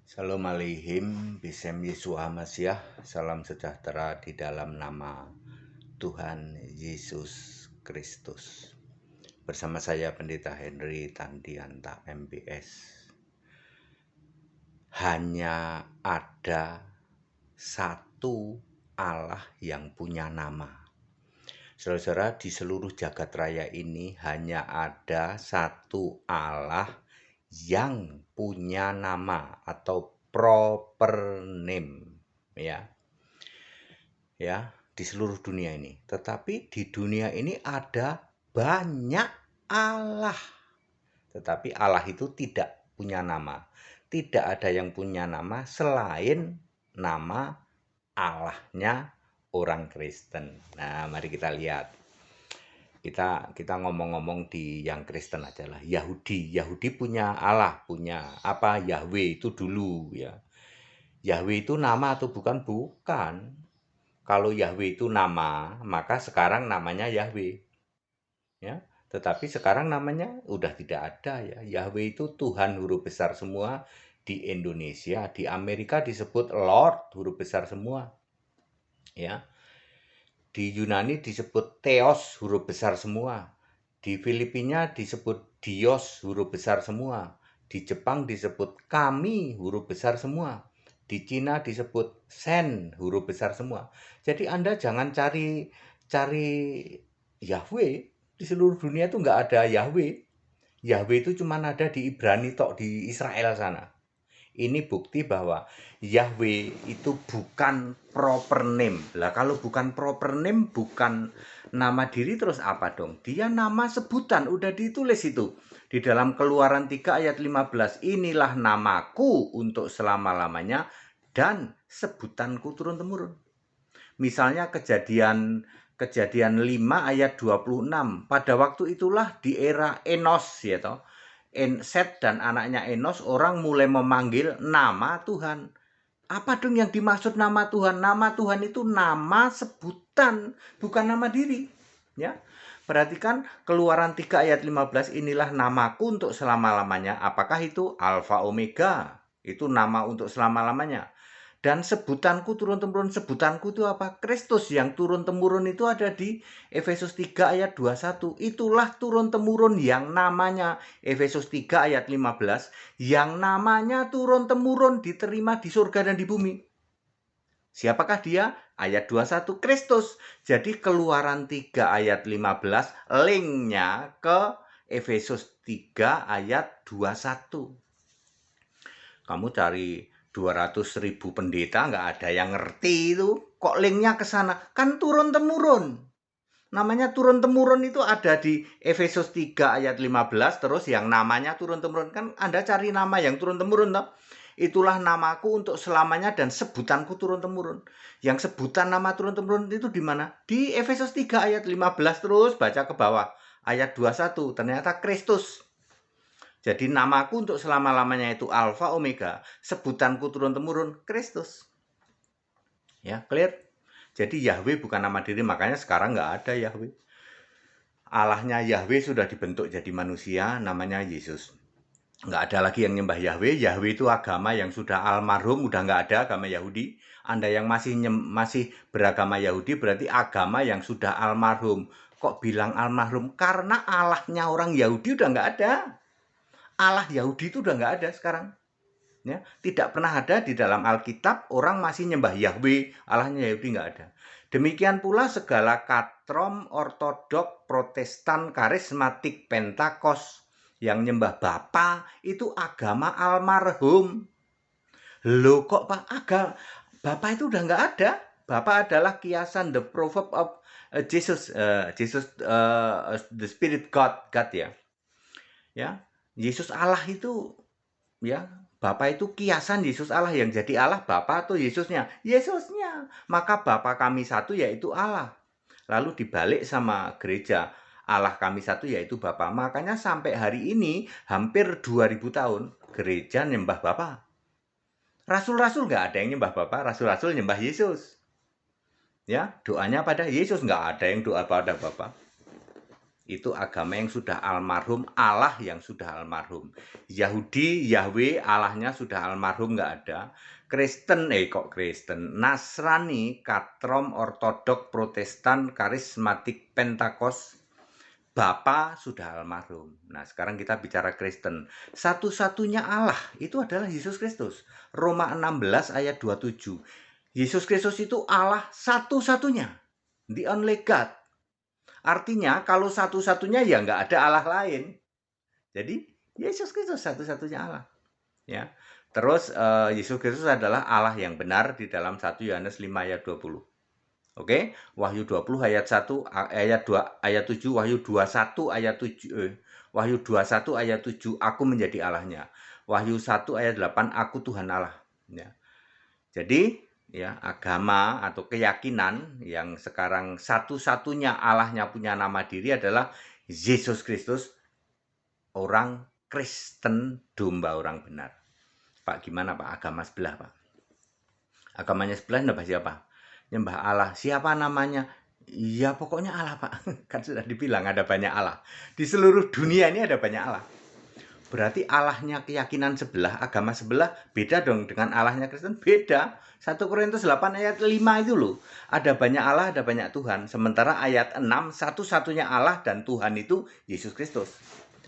Shalom Aleihim, Bisem Yeshua Hamasyah, salam sejahtera di dalam nama Tuhan Yesus Kristus. Bersama saya Pendeta Henry Tandianta MBS. Hanya ada satu Allah yang punya nama. Saudara-saudara, di seluruh jagat raya ini hanya ada satu Allah yang punya nama atau proper name, ya di seluruh dunia ini. Tetapi di dunia ini ada banyak Allah, tetapi Allah itu tidak punya nama. Tidak ada yang punya nama selain nama Allahnya orang Kristen. Nah, mari kita lihat. Kita ngomong-ngomong di yang Kristen aja lah. Yahudi punya Allah, punya apa? Yahweh itu dulu, ya. Yahweh itu nama atau bukan? Bukan. Kalau Yahweh itu nama, maka sekarang namanya Yahweh, ya. Tetapi sekarang namanya udah tidak ada, ya. Yahweh itu Tuhan huruf besar semua. Di Indonesia, di Amerika disebut Lord huruf besar semua, ya. Di Yunani disebut Theos huruf besar semua. Di Filipina disebut Dios huruf besar semua. Di Jepang disebut kami huruf besar semua. Di Cina disebut Sen huruf besar semua. Jadi Anda jangan cari Yahweh. Di seluruh dunia itu nggak ada Yahweh. Yahweh itu cuma ada di Ibrani tok, di Israel sana. Ini bukti bahwa Yahweh itu bukan proper name. Lah kalau bukan proper name, bukan nama diri, terus apa dong? Dia nama sebutan, udah ditulis itu. Di dalam Keluaran 3 ayat 15, inilah namaku untuk selama-lamanya dan sebutanku turun-temurun. Misalnya kejadian 5 ayat 26. Pada waktu itulah di era Enos, ya toh. Set dan anaknya Enos, orang mulai memanggil nama Tuhan. Apa dong yang dimaksud nama Tuhan? Nama Tuhan itu nama sebutan, bukan nama diri. Ya. Perhatikan Keluaran 3 ayat 15, inilah namaku untuk selama-lamanya. Apakah itu Alfa Omega? Itu nama untuk selama-lamanya. Dan sebutanku turun-temurun, sebutanku itu apa? Kristus. Yang turun-temurun itu ada di Efesus 3 ayat 21. Itulah turun-temurun yang namanya, Efesus 3 ayat 15, yang namanya turun-temurun diterima di surga dan di bumi. Siapakah dia? Ayat 21, Kristus. Jadi Keluaran 3 ayat 15, linknya ke Efesus 3 ayat 21. Kamu cari 200.000 pendeta, nggak ada yang ngerti itu. Kok linknya ke sana? Kan turun-temurun. Namanya turun-temurun itu ada di Efesus 3 ayat 15, terus yang namanya turun-temurun. Kan Anda cari nama yang turun-temurun, toh? Itulah namaku untuk selamanya dan sebutanku turun-temurun. Yang sebutan nama turun-temurun itu di mana? Di Efesus 3 ayat 15, terus baca ke bawah. Ayat 21, ternyata Kristus. Jadi namaku untuk selama-lamanya itu Alfa Omega, sebutanku turun-temurun Kristus. Ya, clear? Jadi Yahweh bukan nama diri, makanya sekarang nggak ada Yahweh. Allahnya Yahweh sudah dibentuk jadi manusia, namanya Yesus. Nggak ada lagi yang nyembah Yahweh. Yahweh itu agama yang sudah almarhum, udah nggak ada agama Yahudi. Anda yang masih beragama Yahudi berarti agama yang sudah almarhum. Kok bilang almarhum? Karena Allahnya orang Yahudi udah nggak ada. Allah Yahudi itu udah nggak ada sekarang. Ya, tidak pernah ada di dalam Alkitab orang masih nyembah Yahweh, Allahnya Yahudi nggak ada. Demikian pula segala katrom, ortodok, protestan, karismatik, pentakos yang nyembah Bapa itu agama almarhum. Loh kok Pak, agama Bapa itu udah nggak ada. Bapa adalah kiasan, the proverb of Jesus, the Spirit God ya. Ya, Yesus Allah itu, ya, Bapa itu kiasan Yesus Allah. Yang jadi Allah Bapa atau Yesusnya? Yesusnya. Maka Bapa kami satu yaitu Allah. Lalu dibalik sama gereja, Allah kami satu yaitu Bapa. Makanya sampai hari ini hampir 2000 tahun gereja nyembah Bapa. Rasul-rasul nggak ada yang nyembah Bapa, rasul-rasul nyembah Yesus. Ya, doanya pada Yesus, nggak ada yang doa pada Bapa. itu agama yang sudah almarhum, Allah yang sudah almarhum. Yahudi, Yahweh, Allahnya sudah almarhum, nggak ada. Kristen, kok Kristen, Nasrani, Katrom, Ortodok, Protestan, Karismatik, Pentakos, Bapa sudah almarhum. Nah, sekarang kita bicara Kristen. Satu-satunya Allah itu adalah Yesus Kristus. Roma 16 ayat 27. Yesus Kristus itu Allah satu-satunya. The only God. Artinya kalau satu-satunya ya nggak ada Allah lain. Jadi Yesus Kristus satu-satunya Allah. Ya. Terus Yesus Kristus adalah Allah yang benar di dalam 1 Yohanes 5 ayat 20. Oke, Wahyu 20 ayat 1 ayat 2 ayat 7, Wahyu 21 ayat 7 Wahyu 21 ayat 7 aku menjadi Allahnya. Wahyu 1 ayat 8 aku Tuhan Allah. Ya. Jadi ya, agama atau keyakinan yang sekarang satu-satunya Allahnya punya nama diri adalah Yesus Kristus, orang Kristen, domba orang benar. Pak, gimana Pak agama sebelah Pak? Agamanya sebelah nyembah siapa? Nyembah Allah. Siapa namanya? Ya pokoknya Allah Pak. Kan sudah dibilang ada banyak Allah. Di seluruh dunia ini ada banyak Allah. Berarti Allahnya keyakinan sebelah, agama sebelah beda dong dengan Allahnya Kristen. Beda. 1 Korintus 8 ayat 5 itu loh. Ada banyak Allah, ada banyak Tuhan. Sementara ayat 6, satu-satunya Allah dan Tuhan itu Yesus Kristus.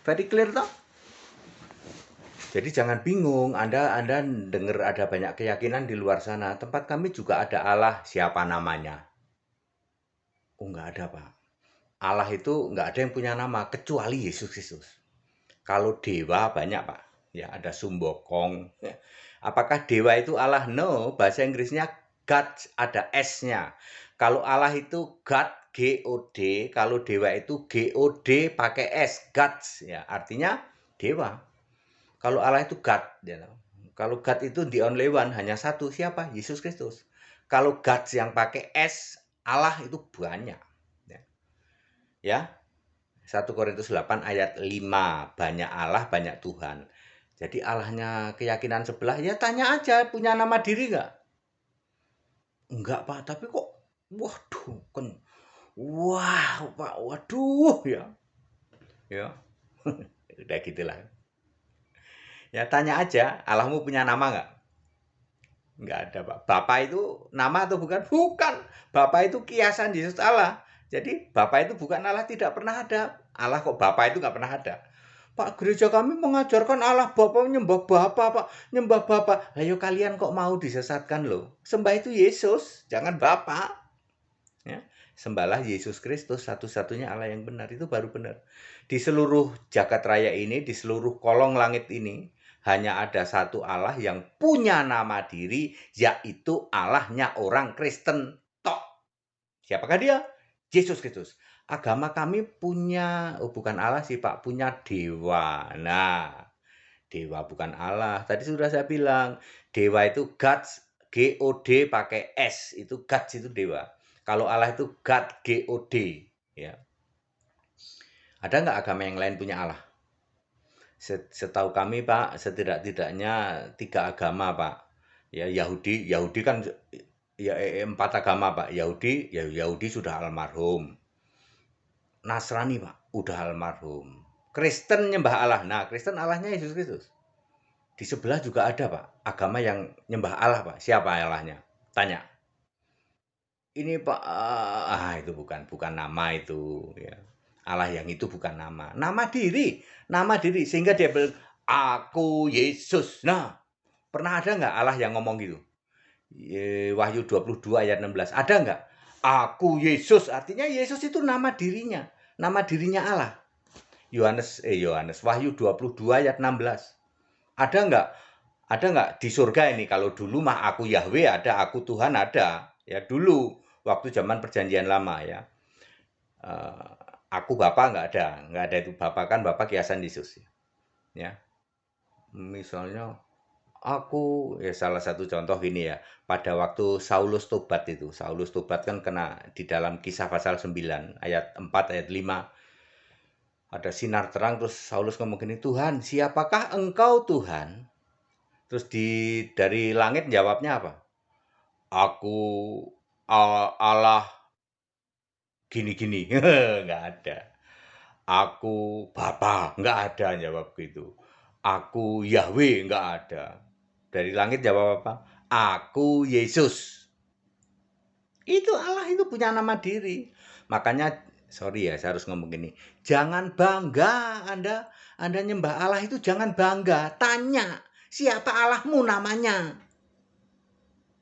Very clear toh? Jadi jangan bingung, Anda dengar ada banyak keyakinan di luar sana. Tempat kami juga ada Allah, siapa namanya? Oh, enggak ada Pak. Allah itu enggak ada yang punya nama, kecuali Yesus Kristus. Kalau dewa banyak Pak, ya ada Sumbokong. Apakah dewa itu Allah? No, bahasa Inggrisnya God, ada S-nya. Kalau Allah itu God, G-O-D, kalau dewa itu G-O-D pakai S, gods, ya artinya dewa. Kalau Allah itu God, ya. Kalau God itu the only one, hanya satu, siapa? Yesus Kristus. Kalau gods yang pakai S, Allah itu banyak. Ya, 1 Korintus 8 ayat 5, banyak Allah, banyak Tuhan. Jadi Allahnya keyakinan sebelah, ya tanya aja, punya nama diri nggak? Enggak Pak, tapi kok, waduh, kan, wah Pak, waduh, ya, udah gitulah. Ya tanya aja, Allahmu punya nama nggak? Nggak ada Pak. Bapak itu nama atau bukan? Bukan. Bapak itu kiasan Yesus Allah. Jadi Bapak itu bukan Allah, tidak pernah ada. Allah kok Bapak itu nggak pernah ada. Pak, gereja kami mengajarkan Allah Bapa, menyembah Bapa, Pak. Nyembah Bapa. Ayo kalian kok mau disesatkan loh. Sembah itu Yesus, jangan Bapa. Ya. Sembahlah Yesus Kristus, satu-satunya Allah yang benar. Itu baru benar. Di seluruh jagat raya ini, di seluruh kolong langit ini, hanya ada satu Allah yang punya nama diri, yaitu Allahnya orang Kristen. Tok. Siapakah dia? Yesus Kristus. Agama kami punya, oh bukan Allah sih Pak, punya dewa. Nah, dewa bukan Allah. Tadi sudah saya bilang, dewa itu gods, G-O-D pakai S, itu gods itu dewa. Kalau Allah itu God, G-O-D. Ya. Ada nggak agama yang lain punya Allah? Setahu kami Pak, setidak-tidaknya 3 agama Pak. Ya Yahudi kan ya 4 agama Pak. Yahudi sudah almarhum. Nasrani Pak, udah almarhum. Kristen nyembah Allah. Nah, Kristen Allahnya Yesus Kristus. Di sebelah juga ada Pak, agama yang nyembah Allah Pak. Siapa Allahnya? Tanya. Ini Pak, itu bukan nama itu. Ya. Allah yang itu bukan nama. Nama diri. Sehingga dia bilang, aku Yesus. Nah, pernah ada nggak Allah yang ngomong gitu? Wahyu 22 ayat 16. Ada nggak? Aku Yesus. Artinya Yesus itu nama dirinya. Nama dirinya Allah. Wahyu 22 ayat 16. Ada nggak di surga ini? Kalau dulu mah aku Yahweh ada, aku Tuhan ada. Ya dulu waktu zaman perjanjian lama ya. Aku Bapa nggak ada itu Bapa kan Bapa kiasan Yesus. Ya. Misalnya aku ya salah satu contoh gini ya. Pada waktu Saulus tobat itu. Saulus tobat kan kena di dalam Kisah pasal 9 ayat 4 ayat 5. Ada sinar terang terus Saulus ngomong gini, "Tuhan, siapakah Engkau Tuhan?" Terus dari langit jawabnya apa? Aku Allah gini-gini. Nggak ada. Aku Bapa, nggak ada jawab gitu. Aku Yahweh, nggak ada. Dari langit jawab apa? Aku Yesus. Itu Allah itu punya nama diri. Makanya, sorry ya, saya harus ngomong gini. Jangan bangga Anda nyembah Allah itu, jangan bangga. Tanya, siapa Allahmu namanya?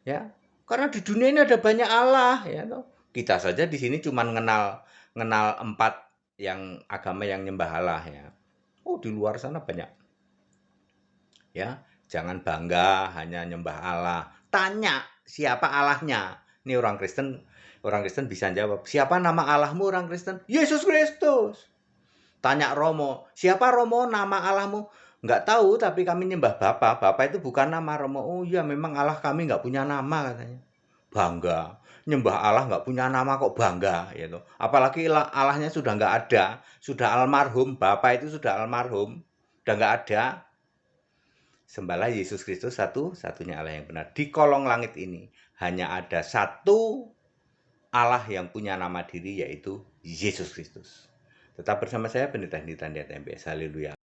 Ya, karena di dunia ini ada banyak Allah, ya toh. Kita saja di sini cuma kenal 4 yang agama yang nyembah Allah ya. Oh, di luar sana banyak. Ya, jangan bangga hanya nyembah Allah. Tanya siapa Allahnya. Ini orang Kristen bisa jawab. Siapa nama Allahmu orang Kristen? Yesus Kristus. Tanya Romo, siapa Romo nama Allahmu? Nggak tahu, tapi kami nyembah Bapa. Bapa itu bukan nama Romo. Oh iya, memang Allah kami nggak punya nama katanya. Bangga. Nyembah Allah nggak punya nama kok bangga. Gitu. Apalagi Allahnya sudah nggak ada. Sudah almarhum. Bapa itu sudah almarhum. Sudah nggak ada. Sembahlah Yesus Kristus satu-satunya Allah yang benar. Di kolong langit ini hanya ada satu Allah yang punya nama diri, yaitu Yesus Kristus. Tetap bersama saya, Pendeta Hendrik Tandiat MPS. Haleluya.